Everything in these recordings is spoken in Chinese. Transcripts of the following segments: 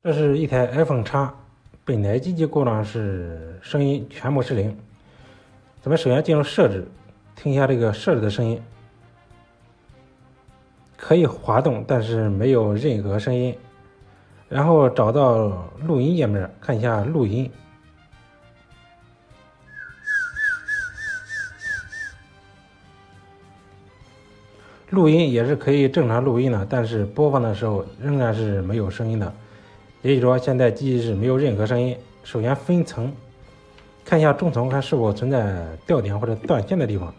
这是一台 iPhone X， 本台机器故障是声音全部失灵。咱们首先进入设置，听一下这个设置的声音，可以滑动，但是没有任何声音。然后找到录音页面，看一下录音。录音也是可以正常录音的，但是播放的时候仍然是没有声音的。也就是说，现在机器是没有任何声音。首先分层，看一下中层，看是否存在掉点或者断线的地方。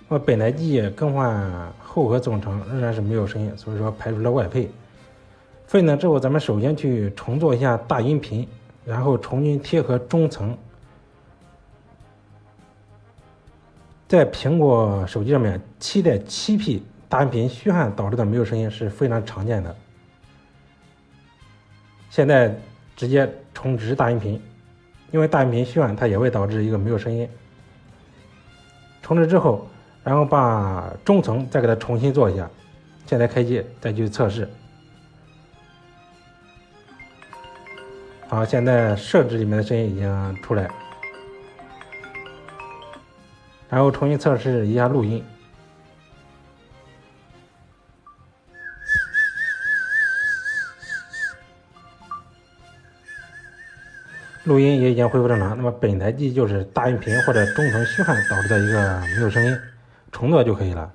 那么本台机器更换后核总成仍然是没有声音，所以说排除了外配。分层之后，咱们首先去重做一下大音频，然后重新贴合中层。在苹果手机上面7.7P 大音频虚焊导致的没有声音是非常常见的。现在直接重置大音频，因为大音频虚焊它也会导致一个没有声音。重置之后，然后把中层再给它重新做一下，现在开机再去测试。好，现在设置里面的声音已经出来，然后重新测试一下录音。录音也已经恢复正常，那么本台机就是大音频或者中层虚焊导致的一个没有声音，重做就可以了。